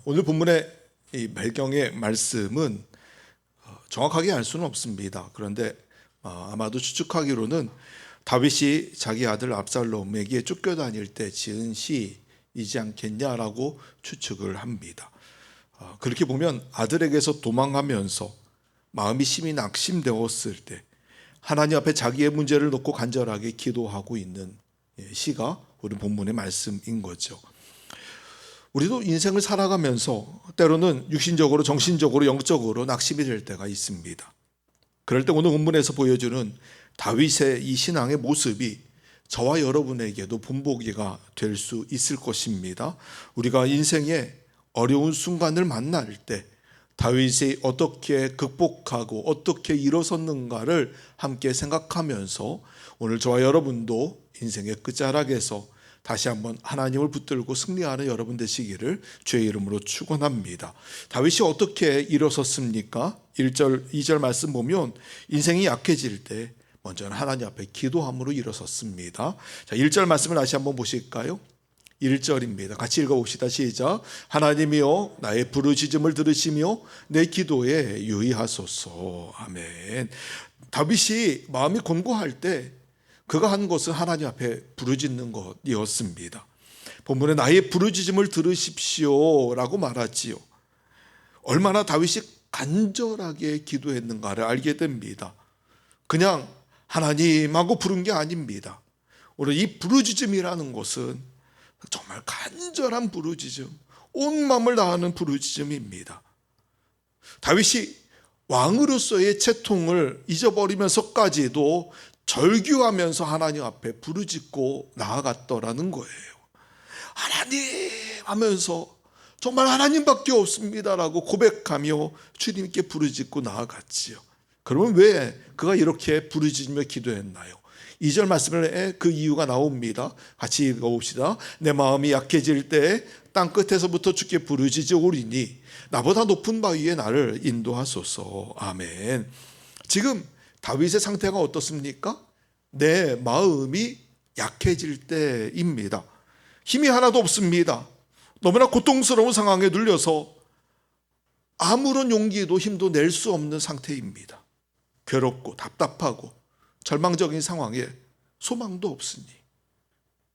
오늘 본문의 이 배경의 말씀은 정확하게 알 수는 없습니다. 그런데 아마도 추측하기로는 다윗이 자기 아들 압살롬에게 쫓겨다닐 때 지은 시이지 않겠냐라고 추측을 합니다. 그렇게 보면 아들에게서 도망하면서 마음이 심히 낙심되었을 때 하나님 앞에 자기의 문제를 놓고 간절하게 기도하고 있는 시가 우리 본문의 말씀인 거죠. 우리도 인생을 살아가면서 때로는 육신적으로, 정신적으로, 영적으로 낙심이 될 때가 있습니다. 그럴 때 오늘 본문에서 보여주는 다윗의 이 신앙의 모습이 저와 여러분에게도 본보기가 될 수 있을 것입니다. 우리가 인생의 어려운 순간을 만날 때 다윗이 어떻게 극복하고 어떻게 일어섰는가를 함께 생각하면서 오늘 저와 여러분도 인생의 끝자락에서 다시 한번 하나님을 붙들고 승리하는 여러분 되시기를 주의 이름으로 축원합니다. 다윗이 어떻게 일어섰습니까? 1절, 2절 말씀 보면 인생이 약해질 때 먼저는 하나님 앞에 기도함으로 일어섰습니다. 자, 1절 말씀을 다시 한번 보실까요? 1절입니다. 같이 읽어봅시다. 시작. 하나님이여 나의 부르짖음을 들으시며 내 기도에 유의하소서. 아멘. 다윗이 마음이 곤고할 때 그가 한 것은 하나님 앞에 부르짖는 것이었습니다. 본문에 나의 부르짖음을 들으십시오 라고 말하지요. 얼마나 다윗이 간절하게 기도했는가를 알게 됩니다. 그냥 하나님하고 부른 게 아닙니다. 오늘 이 부르짖음이라는 것은 정말 간절한 부르짖음, 온 마음을 다하는 부르짖음입니다. 다윗이 왕으로서의 채통을 잊어버리면서까지도 절규하면서 하나님 앞에 부르짖고 나아갔더라는 거예요. 하나님 하면서 정말 하나님밖에 없습니다라고 고백하며 주님께 부르짖고 나아갔지요. 그러면 왜 그가 이렇게 부르짖으며 기도했나요? 2절 말씀에 그 이유가 나옵니다. 같이 읽어봅시다. 내 마음이 약해질 때 땅끝에서부터 주께 부르짖으오리니 나보다 높은 바 위에 나를 인도하소서. 아멘. 지금 다윗의 상태가 어떻습니까? 내 마음이 약해질 때입니다. 힘이 하나도 없습니다. 너무나 고통스러운 상황에 눌려서 아무런 용기도 힘도 낼 수 없는 상태입니다. 괴롭고 답답하고 절망적인 상황에 소망도 없으니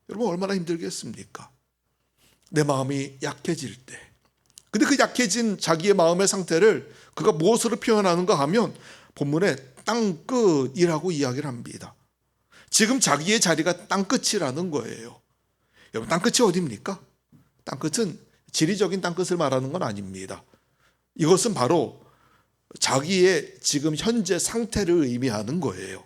여러분 얼마나 힘들겠습니까? 내 마음이 약해질 때. 근데 그 약해진 자기의 마음의 상태를 그가 무엇으로 표현하는가 하면 본문에 땅끝이라고 이야기를 합니다. 지금 자기의 자리가 땅끝이라는 거예요. 여러분 땅끝이 어디입니까? 땅끝은 지리적인 땅끝을 말하는 건 아닙니다. 이것은 바로 자기의 지금 현재 상태를 의미하는 거예요.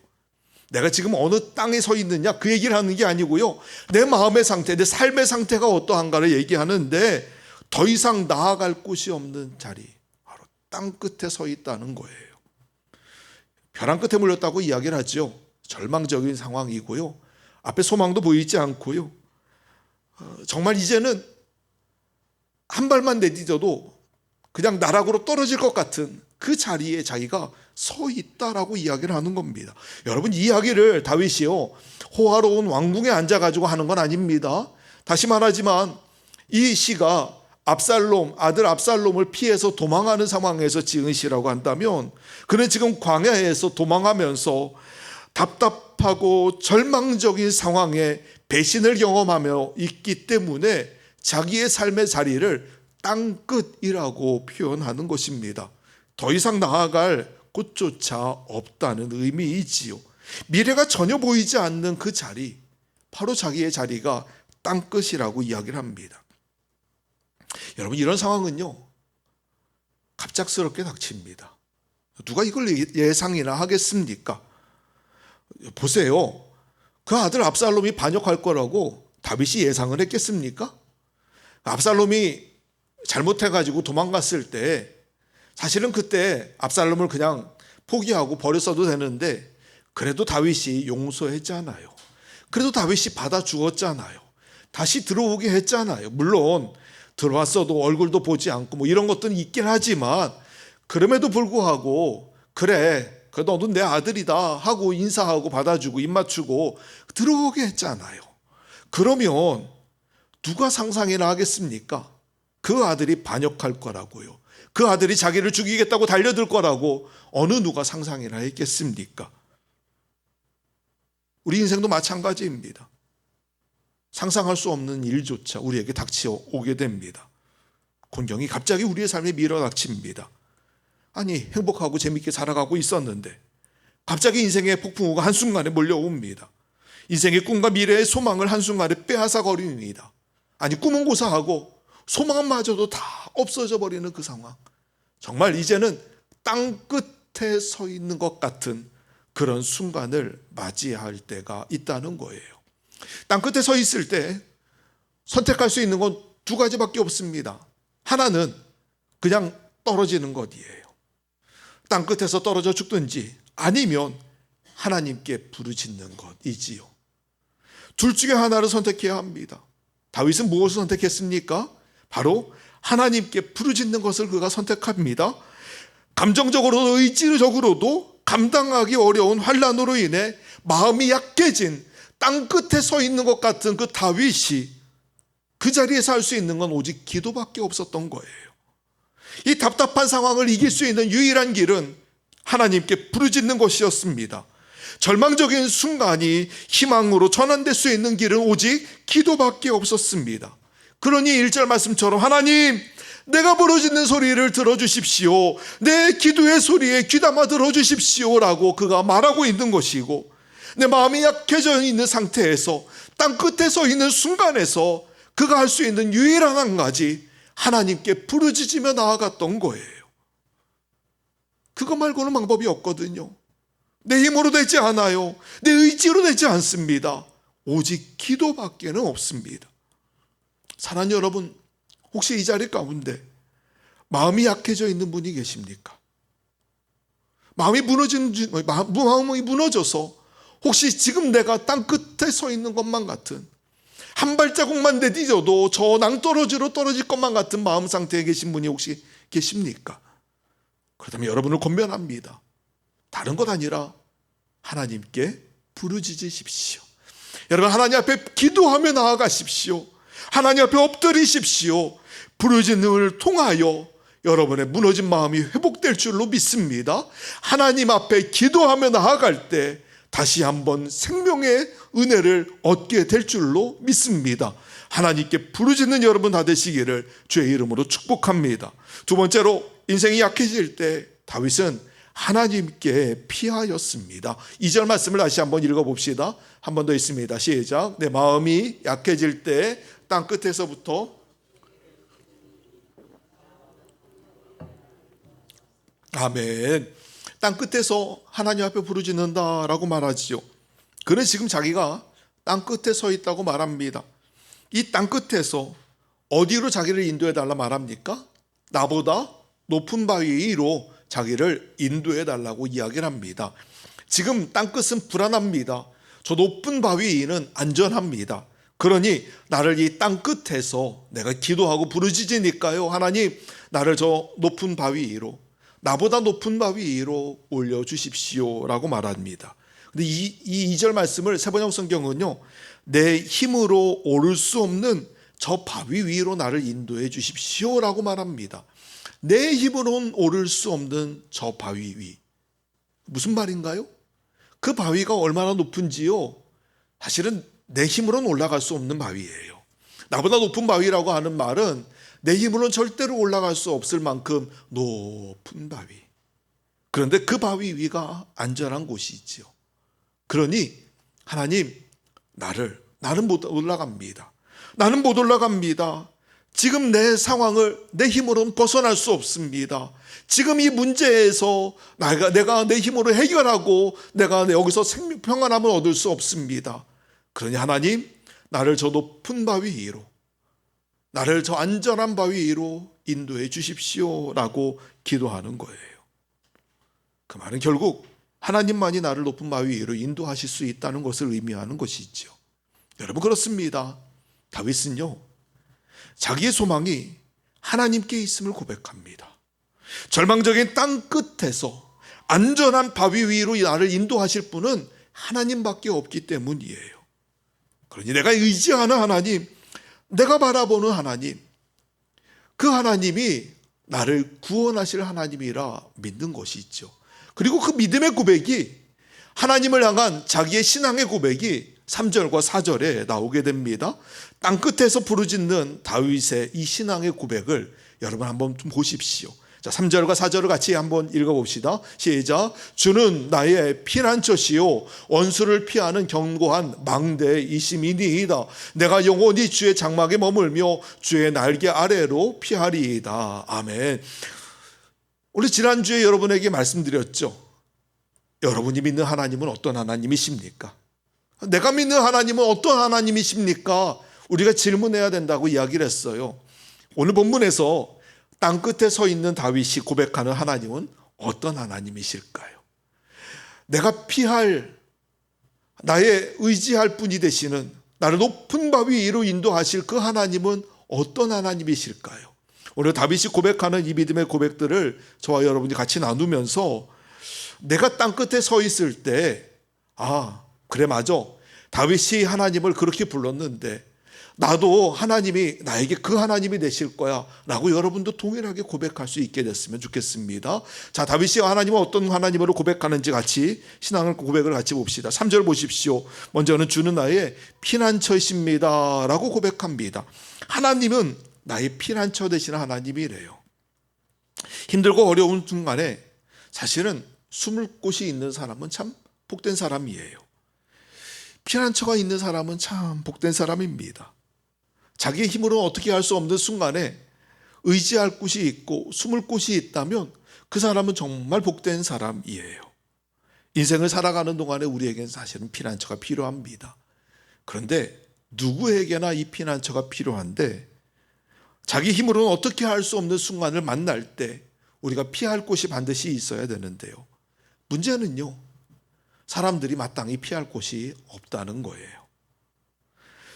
내가 지금 어느 땅에 서 있느냐 그 얘기를 하는 게 아니고요. 내 마음의 상태, 내 삶의 상태가 어떠한가를 얘기하는데 더 이상 나아갈 곳이 없는 자리, 바로 땅끝에 서 있다는 거예요. 벼랑 끝에 몰렸다고 이야기를 하죠. 절망적인 상황이고요. 앞에 소망도 보이지 않고요. 정말 이제는 한 발만 내딛어도 그냥 나락으로 떨어질 것 같은 그 자리에 자기가 서 있다라고 이야기를 하는 겁니다. 여러분 이 이야기를 다윗이요 호화로운 왕궁에 앉아가지고 하는 건 아닙니다. 다시 말하지만 이 시가 아들 압살롬을 피해서 도망하는 상황에서 지은 시라고 한다면 그는 지금 광야에서 도망하면서 답답하고 절망적인 상황에 배신을 경험하며 있기 때문에 자기의 삶의 자리를 땅끝이라고 표현하는 것입니다. 더 이상 나아갈 곳조차 없다는 의미이지요. 미래가 전혀 보이지 않는 그 자리, 바로 자기의 자리가 땅끝이라고 이야기를 합니다. 여러분 이런 상황은요 갑작스럽게 닥칩니다. 누가 이걸 예상이나 하겠습니까? 보세요. 그 아들 압살롬이 반역할 거라고 다윗이 예상을 했겠습니까? 압살롬이 잘못해가지고 도망갔을 때 사실은 그때 압살롬을 그냥 포기하고 버렸어도 되는데 그래도 다윗이 용서했잖아요. 그래도 다윗이 받아주었잖아요. 다시 들어오게 했잖아요. 물론 들어왔어도 얼굴도 보지 않고 뭐 이런 것들은 있긴 하지만 그럼에도 불구하고 그래 그래도 너는 내 아들이다 하고 인사하고 받아주고 입 맞추고 들어오게 했잖아요. 그러면 누가 상상이나 하겠습니까? 그 아들이 반역할 거라고요. 그 아들이 자기를 죽이겠다고 달려들 거라고 어느 누가 상상이나 했겠습니까? 우리 인생도 마찬가지입니다. 상상할 수 없는 일조차 우리에게 닥쳐오게 됩니다. 곤경이 갑자기 우리의 삶에 밀어닥칩니다. 아니, 행복하고 재밌게 살아가고 있었는데 갑자기 인생의 폭풍우가 한순간에 몰려옵니다. 인생의 꿈과 미래의 소망을 한순간에 빼앗아버립니다. 아니, 꿈은 고사하고 소망마저도 다 없어져 버리는 그 상황. 정말 이제는 땅 끝에 서 있는 것 같은 그런 순간을 맞이할 때가 있다는 거예요. 땅 끝에 서 있을 때 선택할 수 있는 건 두 가지밖에 없습니다. 하나는 그냥 떨어지는 것이에요. 땅 끝에서 떨어져 죽든지 아니면 하나님께 부르짖는 것이지요. 둘 중에 하나를 선택해야 합니다. 다윗은 무엇을 선택했습니까? 바로 하나님께 부르짖는 것을 그가 선택합니다. 감정적으로도 의지적으로도 감당하기 어려운 환난으로 인해 마음이 약해진 땅 끝에 서 있는 것 같은 그 다윗이 그 자리에서 할 수 있는 건 오직 기도밖에 없었던 거예요. 이 답답한 상황을 이길 수 있는 유일한 길은 하나님께 부르짖는 것이었습니다. 절망적인 순간이 희망으로 전환될 수 있는 길은 오직 기도밖에 없었습니다. 그러니 1절 말씀처럼 하나님, 내가 부르짖는 소리를 들어주십시오. 내 기도의 소리에 귀담아 들어주십시오 라고 그가 말하고 있는 것이고, 내 마음이 약해져 있는 상태에서 땅 끝에 서 있는 순간에서 그가 할 수 있는 유일한 한 가지, 하나님께 부르짖으며 나아갔던 거예요. 그거 말고는 방법이 없거든요. 내 힘으로 되지 않아요. 내 의지로 되지 않습니다. 오직 기도밖에는 없습니다. 사랑하는 여러분, 혹시 이 자리 가운데 마음이 약해져 있는 분이 계십니까? 마음이 무너져서 혹시 지금 내가 땅 끝에 서 있는 것만 같은, 한 발자국만 내디뎌도 저 낭떠러지로 떨어질 것만 같은 마음 상태에 계신 분이 혹시 계십니까? 그렇다면 여러분을 권면합니다. 다른 것 아니라 하나님께 부르짖으십시오. 여러분, 하나님 앞에 기도하며 나아가십시오. 하나님 앞에 엎드리십시오. 부르짖음을 통하여 여러분의 무너진 마음이 회복될 줄로 믿습니다. 하나님 앞에 기도하며 나아갈 때 다시 한번 생명의 은혜를 얻게 될 줄로 믿습니다. 하나님께 부르짖는 여러분 다 되시기를 주의 이름으로 축복합니다. 두 번째로, 인생이 약해질 때 다윗은 하나님께 피하였습니다. 2절 말씀을 다시 한번 읽어봅시다. 한 번 더 있습니다. 시작. 내 마음이 약해질 때 땅 끝에서부터 아멘. 땅 끝에서 하나님 앞에 부르짖는다라고 말하지요. 그는 지금 자기가 땅 끝에 서 있다고 말합니다. 이 땅 끝에서 어디로 자기를 인도해 달라 말합니까? 나보다 높은 바위 위로 자기를 인도해 달라고 이야기를 합니다. 지금 땅 끝은 불안합니다. 저 높은 바위 위는 안전합니다. 그러니 나를 이 땅 끝에서 내가 기도하고 부르짖으니까요, 하나님, 나를 저 높은 바위 위로, 나보다 높은 바위 위로 올려주십시오 라고 말합니다. 근데 이 2절 말씀을 세번역 성경은요, 내 힘으로 오를 수 없는 저 바위 위로 나를 인도해 주십시오 라고 말합니다. 내 힘으로는 오를 수 없는 저 바위 위. 무슨 말인가요? 그 바위가 얼마나 높은지요, 사실은 내 힘으로는 올라갈 수 없는 바위예요. 나보다 높은 바위라고 하는 말은 내 힘으로는 절대로 올라갈 수 없을 만큼 높은 바위. 그런데 그 바위 위가 안전한 곳이지요. 그러니 하나님, 나는 못 올라갑니다. 나는 못 올라갑니다. 지금 내 상황을 내 힘으로는 벗어날 수 없습니다. 지금 이 문제에서 내가 내 힘으로 해결하고 내가 여기서 평안함을 얻을 수 없습니다. 그러니 하나님, 나를 저 높은 바위 위로, 나를 저 안전한 바위 위로 인도해 주십시오 라고 기도하는 거예요. 그 말은 결국 하나님만이 나를 높은 바위 위로 인도하실 수 있다는 것을 의미하는 것이죠. 여러분, 그렇습니다. 다윗은요, 자기의 소망이 하나님께 있음을 고백합니다. 절망적인 땅 끝에서 안전한 바위 위로 나를 인도하실 분은 하나님밖에 없기 때문이에요. 그러니 내가 의지하는 하나님, 내가 바라보는 하나님, 그 하나님이 나를 구원하실 하나님이라 믿는 것이 있죠. 그리고 그 믿음의 고백이 하나님을 향한 자기의 신앙의 고백이 3절과 4절에 나오게 됩니다. 땅끝에서 부르짖는 다윗의 이 신앙의 고백을 여러분 한번 좀 보십시오. 자, 3절과 4절을 같이 한번 읽어봅시다. 시작. 주는 나의 피난처시요 원수를 피하는 견고한 망대이심이니이다. 내가 영원히 주의 장막에 머물며 주의 날개 아래로 피하리이다. 아멘. 우리 지난주에 여러분에게 말씀드렸죠. 여러분이 믿는 하나님은 어떤 하나님이십니까? 내가 믿는 하나님은 어떤 하나님이십니까? 우리가 질문해야 된다고 이야기를 했어요. 오늘 본문에서 땅끝에 서 있는 다윗이 고백하는 하나님은 어떤 하나님이실까요? 내가 피할, 나의 의지할 분이 되시는, 나를 높은 바위 위로 인도하실 그 하나님은 어떤 하나님이실까요? 오늘 다윗이 고백하는 이 믿음의 고백들을 저와 여러분이 같이 나누면서 내가 땅끝에 서 있을 때, 그래 맞아, 다윗이 하나님을 그렇게 불렀는데 나도 하나님이 나에게 그 하나님이 되실 거야 라고 여러분도 동일하게 고백할 수 있게 됐으면 좋겠습니다. 자, 다윗이 하나님은 어떤 하나님으로 고백하는지 같이 신앙을 고백을 같이 봅시다. 3절 보십시오. 먼저는 주는 나의 피난처이십니다 라고 고백합니다. 하나님은 나의 피난처 되시는 하나님이래요. 힘들고 어려운 순간에 사실은 숨을 곳이 있는 사람은 참 복된 사람이에요. 피난처가 있는 사람은 참 복된 사람입니다. 자기의 힘으로는 어떻게 할 수 없는 순간에 의지할 곳이 있고 숨을 곳이 있다면 그 사람은 정말 복된 사람이에요. 인생을 살아가는 동안에 우리에게는 사실은 피난처가 필요합니다. 그런데 누구에게나 이 피난처가 필요한데 자기 힘으로는 어떻게 할 수 없는 순간을 만날 때 우리가 피할 곳이 반드시 있어야 되는데요. 문제는요, 사람들이 마땅히 피할 곳이 없다는 거예요.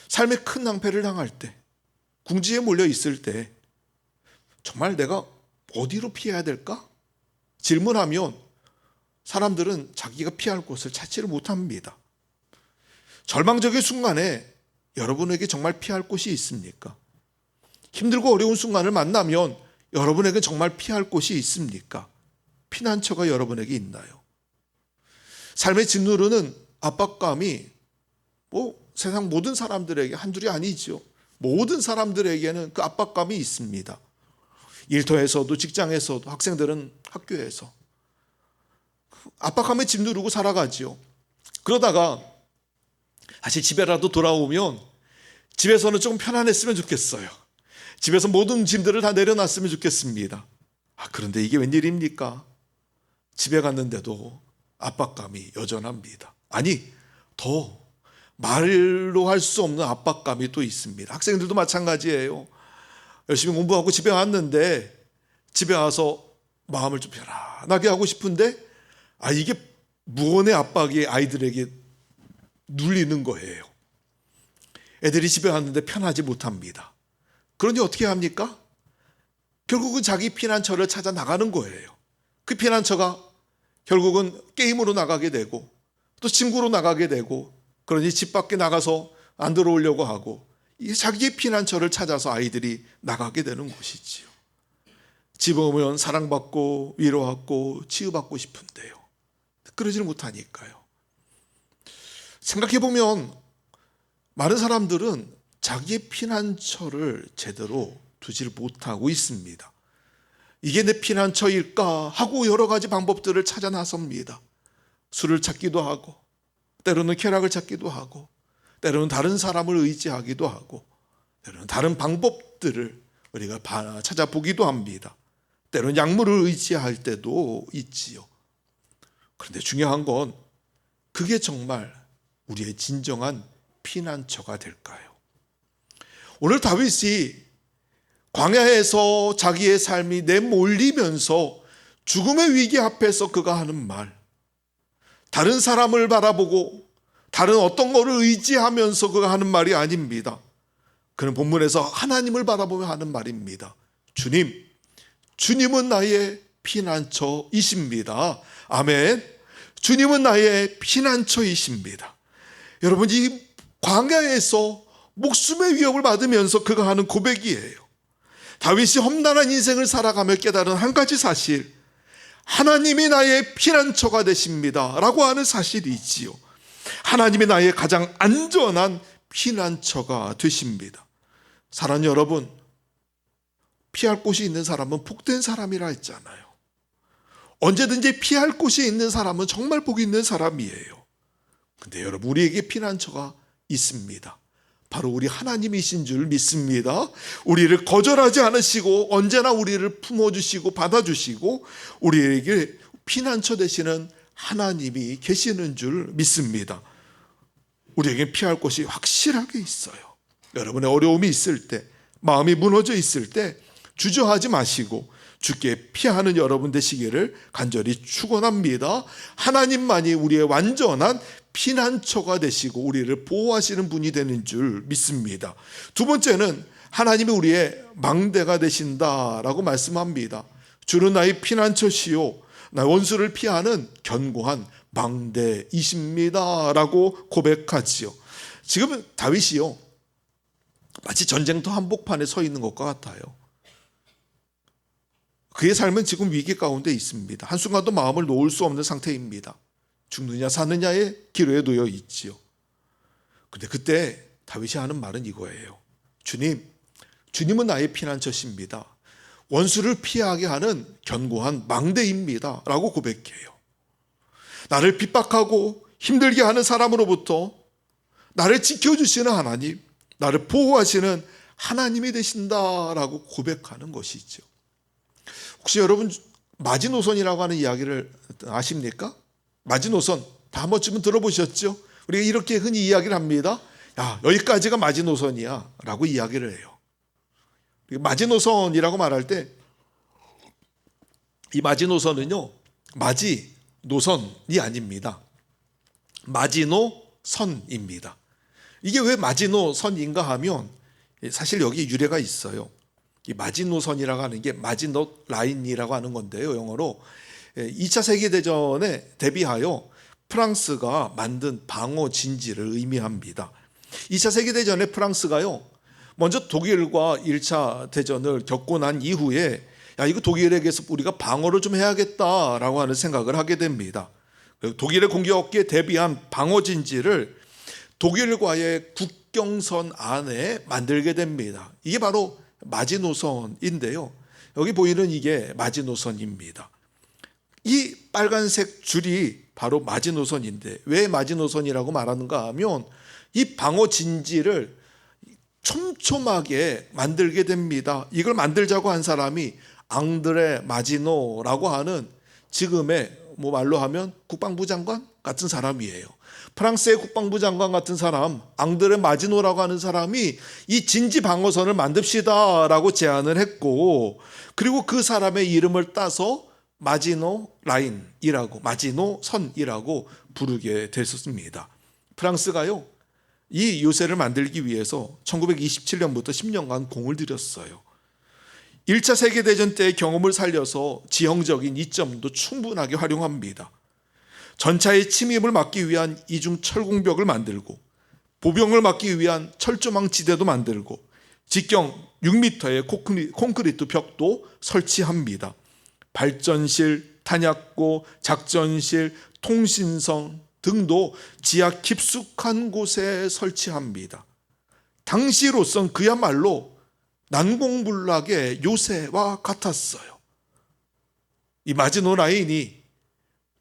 삶의 큰 낭패를 당할 때, 궁지에 몰려 있을 때 정말 내가 어디로 피해야 될까? 질문하면 사람들은 자기가 피할 곳을 찾지를 못합니다. 절망적인 순간에 여러분에게 정말 피할 곳이 있습니까? 힘들고 어려운 순간을 만나면 여러분에게 정말 피할 곳이 있습니까? 피난처가 여러분에게 있나요? 삶의 짓누르는 압박감이 세상 모든 사람들에게 한둘이 아니죠. 모든 사람들에게는 그 압박감이 있습니다. 일터에서도 직장에서도 학생들은 학교에서 압박감에 짓누르고 살아가죠. 그러다가 다시 집에라도 돌아오면 집에서는 좀 편안했으면 좋겠어요. 집에서 모든 짐들을 다 내려놨으면 좋겠습니다. 그런데 이게 웬일입니까? 집에 갔는데도 압박감이 여전합니다. 아니, 더 말로 할 수 없는 압박감이 또 있습니다. 학생들도 마찬가지예요. 열심히 공부하고 집에 왔는데 집에 와서 마음을 좀 편안하게 하고 싶은데 이게 무언의 압박이 아이들에게 눌리는 거예요. 애들이 집에 왔는데 편하지 못합니다. 그러니 어떻게 합니까? 결국은 자기 피난처를 찾아 나가는 거예요. 그 피난처가 결국은 게임으로 나가게 되고 또 친구로 나가게 되고, 그러니 집 밖에 나가서 안 들어오려고 하고 자기의 피난처를 찾아서 아이들이 나가게 되는 것이지요. 집에 오면 사랑받고 위로받고 치유받고 싶은데요, 그러지를 못하니까요. 생각해보면 많은 사람들은 자기의 피난처를 제대로 두질 못하고 있습니다. 이게 내 피난처일까 하고 여러 가지 방법들을 찾아 나섭니다. 술을 찾기도 하고, 때로는 쾌락을 찾기도 하고, 때로는 다른 사람을 의지하기도 하고, 때로는 다른 방법들을 우리가 찾아보기도 합니다. 때로는 약물을 의지할 때도 있지요. 그런데 중요한 건 그게 정말 우리의 진정한 피난처가 될까요? 오늘 다윗이 광야에서 자기의 삶이 내몰리면서 죽음의 위기 앞에서 그가 하는 말, 다른 사람을 바라보고 다른 어떤 것을 의지하면서 그가 하는 말이 아닙니다. 그는 본문에서 하나님을 바라보며 하는 말입니다. 주님은 나의 피난처이십니다. 아멘. 주님은 나의 피난처이십니다. 여러분, 이 광야에서 목숨의 위협을 받으면서 그가 하는 고백이에요. 다윗이 험난한 인생을 살아가며 깨달은 한 가지 사실, 하나님이 나의 피난처가 되십니다 라고 하는 사실이 있지요. 하나님이 나의 가장 안전한 피난처가 되십니다. 사랑하는 여러분, 피할 곳이 있는 사람은 복된 사람이라 했잖아요. 언제든지 피할 곳이 있는 사람은 정말 복 있는 사람이에요. 근데 여러분, 우리에게 피난처가 있습니다. 바로 우리 하나님이신 줄 믿습니다. 우리를 거절하지 않으시고 언제나 우리를 품어주시고 받아주시고 우리에게 피난처 되시는 하나님이 계시는 줄 믿습니다. 우리에게 피할 곳이 확실하게 있어요. 여러분의 어려움이 있을 때, 마음이 무너져 있을 때 주저하지 마시고 주께 피하는 여러분 되시기를 간절히 축원합니다. 하나님만이 우리의 완전한 피난처가 되시고 우리를 보호하시는 분이 되는 줄 믿습니다. 두 번째는 하나님이 우리의 망대가 되신다라고 말씀합니다. 주는 나의 피난처시요 나 원수를 피하는 견고한 망대이십니다 라고 고백하지요. 지금 다윗이요, 마치 전쟁터 한복판에 서 있는 것과 같아요. 그의 삶은 지금 위기 가운데 있습니다. 한순간도 마음을 놓을 수 없는 상태입니다. 죽느냐 사느냐의 기로에 놓여 있지요. 근데 그때 다윗이 하는 말은 이거예요. 주님은 나의 피난처십니다. 원수를 피하게 하는 견고한 망대입니다 라고 고백해요. 나를 핍박하고 힘들게 하는 사람으로부터 나를 지켜주시는 하나님, 나를 보호하시는 하나님이 되신다라고 고백하는 것이죠. 혹시 여러분 마지노선이라고 하는 이야기를 아십니까? 마지노선 다 한 번쯤은 들어보셨죠? 우리가 이렇게 흔히 이야기를 합니다. 야, 여기까지가 마지노선이야 라고 이야기를 해요. 마지노선이라고 말할 때 이 마지노선은요, 마지노선이 아닙니다. 마지노선입니다. 이게 왜 마지노선인가 하면 사실 여기 유래가 있어요. 이 마지노선이라고 하는 게 마지노 라인이라고 하는 건데요, 영어로 2차 세계대전에 대비하여 프랑스가 만든 방어 진지를 의미합니다. 2차 세계대전에 프랑스가요, 먼저 독일과 1차 대전을 겪고 난 이후에 야, 이거 독일에게서 우리가 방어를 좀 해야겠다라고 하는 생각을 하게 됩니다. 독일의 공격에 대비한 방어 진지를 독일과의 국경선 안에 만들게 됩니다. 이게 바로 마지노선인데요. 여기 보이는 이게 마지노선입니다. 이 빨간색 줄이 바로 마지노선인데 왜 마지노선이라고 말하는가 하면 이 방어 진지를 촘촘하게 만들게 됩니다. 이걸 만들자고 한 사람이 앙드레 마지노라고 하는 지금의 말로 하면 국방부 장관 같은 사람이에요. 프랑스의 국방부 장관 같은 사람 앙드레 마지노라고 하는 사람이 이 진지 방어선을 만듭시다라고 제안을 했고, 그리고 그 사람의 이름을 따서 마지노 라인이라고 마지노 선이라고 부르게 됐었습니다. 프랑스가요, 이 요새를 만들기 위해서 1927년부터 10년간 공을 들였어요. 1차 세계대전 때의 경험을 살려서 지형적인 이점도 충분하게 활용합니다. 전차의 침입을 막기 위한 이중 철공벽을 만들고 보병을 막기 위한 철조망 지대도 만들고 직경 6m의 콘크리트 벽도 설치합니다. 발전실, 탄약고, 작전실, 통신성 등도 지하 깊숙한 곳에 설치합니다. 당시로선 그야말로 난공불락의 요새와 같았어요. 이 마지노 라인이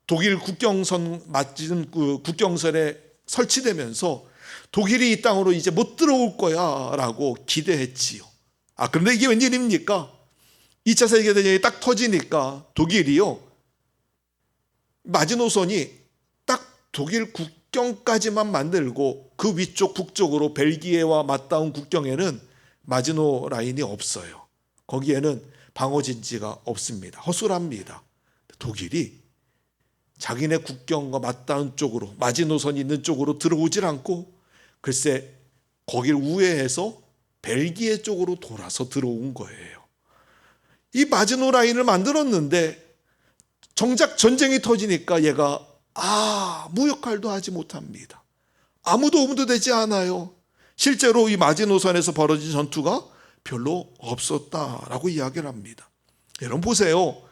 독일 국경선 맞은 국경선에 설치되면서 독일이 이 땅으로 이제 못 들어올 거야라고 기대했지요. 그런데 이게 웬일입니까? 2차 세계대전이 딱 터지니까 독일이요, 마지노선이 딱 독일 국경까지만 만들고 그 위쪽 북쪽으로 벨기에와 맞닿은 국경에는 마지노 라인이 없어요. 거기에는 방어진지가 없습니다. 허술합니다. 독일이 자기네 국경과 맞닿은 쪽으로 마지노선이 있는 쪽으로 들어오질 않고 글쎄 거기를 우회해서 벨기에 쪽으로 돌아서 들어온 거예요. 이 마지노 라인을 만들었는데 정작 전쟁이 터지니까 얘가 아무 역할도 하지 못합니다. 아무 도움도 되지 않아요. 실제로 이 마지노선에서 벌어진 전투가 별로 없었다라고 이야기를 합니다. 여러분 보세요.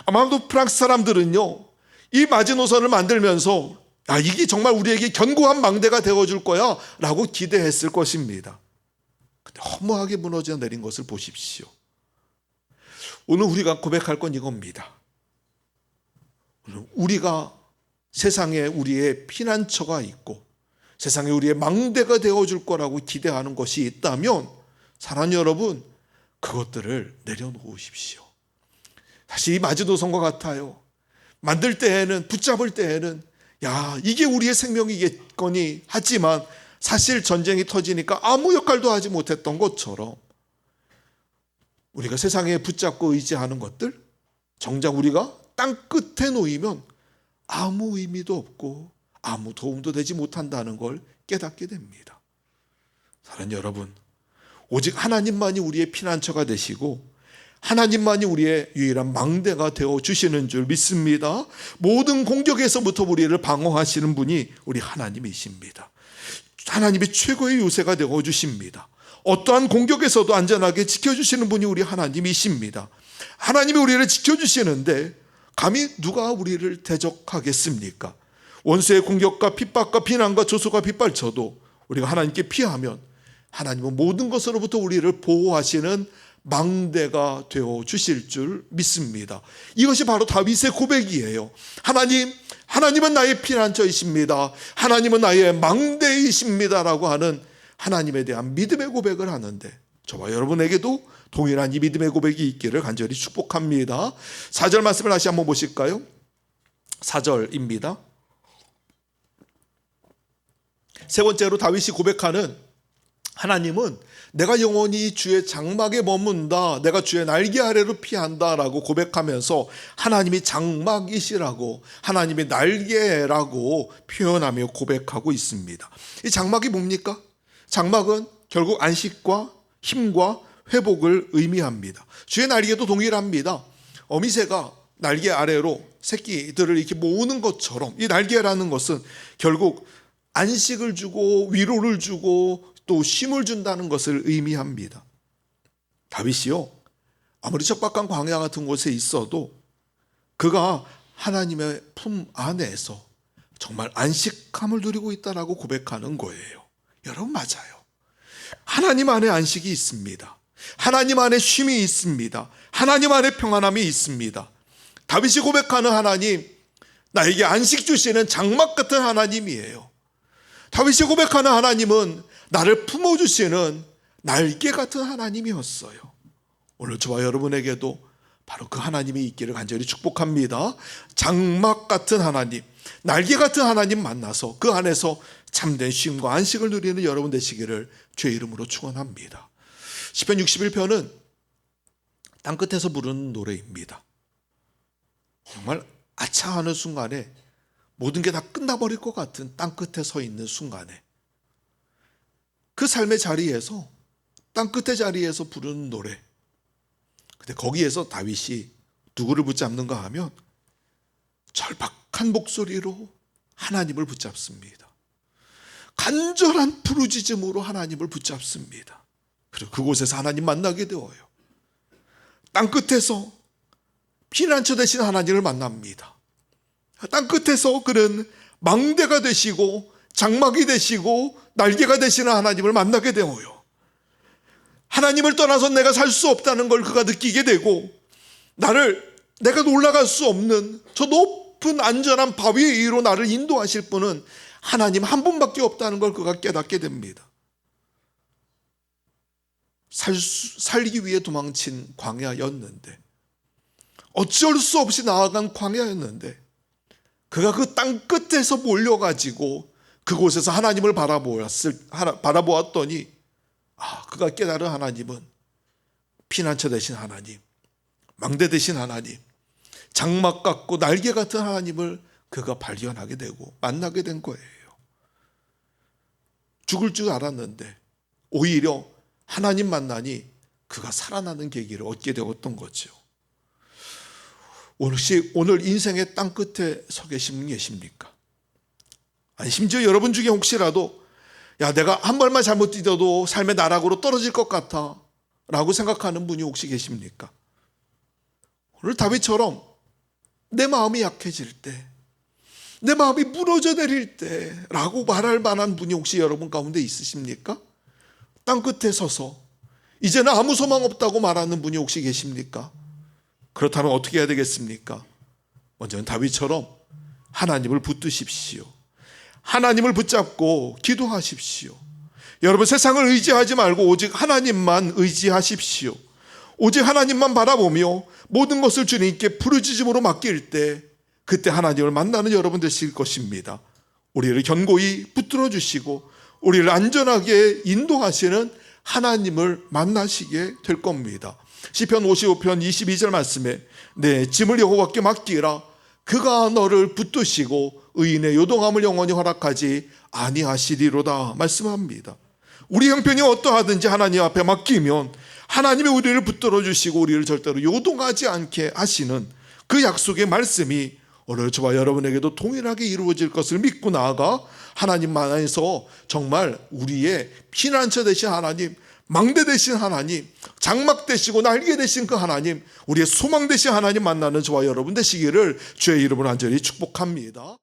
아마도 프랑스 사람들은요, 이 마지노선을 만들면서 이게 정말 우리에게 견고한 망대가 되어줄 거야 라고 기대했을 것입니다. 근데 허무하게 무너져 내린 것을 보십시오. 오늘 우리가 고백할 건 이겁니다. 우리가 세상에 우리의 피난처가 있고 세상에 우리의 망대가 되어줄 거라고 기대하는 것이 있다면 사랑하는 여러분, 그것들을 내려놓으십시오. 사실 이 마지노선과 같아요. 만들 때에는, 붙잡을 때에는 이게 우리의 생명이겠거니 하지만 사실 전쟁이 터지니까 아무 역할도 하지 못했던 것처럼 우리가 세상에 붙잡고 의지하는 것들, 정작 우리가 땅 끝에 놓이면 아무 의미도 없고 아무 도움도 되지 못한다는 걸 깨닫게 됩니다. 사랑하는 여러분, 오직 하나님만이 우리의 피난처가 되시고 하나님만이 우리의 유일한 망대가 되어주시는 줄 믿습니다. 모든 공격에서부터 우리를 방어하시는 분이 우리 하나님이십니다. 하나님이 최고의 요새가 되어주십니다. 어떠한 공격에서도 안전하게 지켜주시는 분이 우리 하나님이십니다. 하나님이 우리를 지켜주시는데 감히 누가 우리를 대적하겠습니까? 원수의 공격과 핍박과 비난과 조소가 빗발쳐도 우리가 하나님께 피하면 하나님은 모든 것으로부터 우리를 보호하시는 망대가 되어주실 줄 믿습니다. 이것이 바로 다윗의 고백이에요. 하나님은 나의 피난처이십니다. 하나님은 나의 망대이십니다 라고 하는 하나님에 대한 믿음의 고백을 하는데 저와 여러분에게도 동일한 이 믿음의 고백이 있기를 간절히 축복합니다. 4절 말씀을 다시 한번 보실까요? 4절입니다. 세 번째로 다윗이 고백하는 하나님은 내가 영원히 주의 장막에 머문다, 내가 주의 날개 아래로 피한다 라고 고백하면서 하나님이 장막이시라고, 하나님이 날개라고 표현하며 고백하고 있습니다. 이 장막이 뭡니까? 장막은 결국 안식과 힘과 회복을 의미합니다. 주의 날개도 동일합니다. 어미새가 날개 아래로 새끼들을 이렇게 모으는 것처럼 이 날개라는 것은 결국 안식을 주고 위로를 주고 또 쉼을 준다는 것을 의미합니다. 다윗이요, 아무리 척박한 광야 같은 곳에 있어도 그가 하나님의 품 안에서 정말 안식함을 누리고 있다라고 고백하는 거예요. 여러분 맞아요. 하나님 안에 안식이 있습니다. 하나님 안에 쉼이 있습니다. 하나님 안에 평안함이 있습니다. 다윗이 고백하는 하나님, 나에게 안식 주시는 장막 같은 하나님이에요. 다윗이 고백하는 하나님은 나를 품어주시는 날개 같은 하나님이었어요. 오늘 저와 여러분에게도 바로 그 하나님이 있기를 간절히 축복합니다. 장막 같은 하나님, 날개 같은 하나님 만나서 그 안에서 참된 쉼과 안식을 누리는 여러분 되시기를 주의 이름으로 축원합니다. 시편 61편은 땅끝에서 부르는 노래입니다. 정말 아차하는 순간에 모든 게 다 끝나버릴 것 같은 땅끝에 서 있는 순간에 그 삶의 자리에서, 땅끝의 자리에서 부르는 노래. 근데 거기에서 다윗이 누구를 붙잡는가 하면 절박한 목소리로 하나님을 붙잡습니다. 간절한 부르짖음으로 하나님을 붙잡습니다. 그리고 그곳에서 하나님 만나게 되어요. 땅끝에서 피난처 되신 하나님을 만납니다. 땅끝에서 그는 망대가 되시고 장막이 되시고 날개가 되시는 하나님을 만나게 되어요. 하나님을 떠나서 내가 살 수 없다는 걸 그가 느끼게 되고, 내가 올라갈 수 없는 저 높은 안전한 바위 위로 나를 인도하실 분은 하나님 한 분밖에 없다는 걸 그가 깨닫게 됩니다. 살기 위해 도망친 광야였는데, 어쩔 수 없이 나아간 광야였는데, 그가 그 땅 끝에서 몰려가지고 그곳에서 하나님을 바라보았더니 그가 깨달은 하나님은 피난처 되신 하나님, 망대 되신 하나님, 장막 같고 날개 같은 하나님을 그가 발견하게 되고 만나게 된 거예요. 죽을 줄 알았는데 오히려 하나님 만나니 그가 살아나는 계기를 얻게 되었던 거죠. 오늘 인생의 땅끝에 서 계신 분 계십니까? 아니, 심지어 여러분 중에 혹시라도 내가 한 발만 잘못 뛰어도 삶의 나락으로 떨어질 것 같아, 라고 생각하는 분이 혹시 계십니까? 오늘 다윗처럼 내 마음이 약해질 때, 내 마음이 무너져 내릴 때 라고 말할 만한 분이 혹시 여러분 가운데 있으십니까? 땅끝에 서서 이제는 아무 소망 없다고 말하는 분이 혹시 계십니까? 그렇다면 어떻게 해야 되겠습니까? 먼저는 다윗처럼 하나님을 붙드십시오. 하나님을 붙잡고 기도하십시오. 여러분, 세상을 의지하지 말고 오직 하나님만 의지하십시오. 오직 하나님만 바라보며 모든 것을 주님께 부르짖음으로 맡길 때, 그때 하나님을 만나는 여러분 되실 것입니다. 우리를 견고히 붙들어 주시고 우리를 안전하게 인도하시는 하나님을 만나시게 될 겁니다. 시편 55편 22절 말씀에 내 짐을 여호와께 맡기라. 그가 너를 붙드시고 의인의 요동함을 영원히 허락하지 아니하시리로다 말씀합니다. 우리 형편이 어떠하든지 하나님 앞에 맡기면 하나님이 우리를 붙들어 주시고 우리를 절대로 요동하지 않게 하시는 그 약속의 말씀이 오늘 저와 여러분에게도 동일하게 이루어질 것을 믿고 나아가 하나님만에서 정말 우리의 피난처 되신 하나님, 망대 되신 하나님, 장막 되시고 날개 되신 그 하나님, 우리의 소망 되신 하나님 만나는 저와 여러분 되시기를 주의 이름으로 간절히 축복합니다.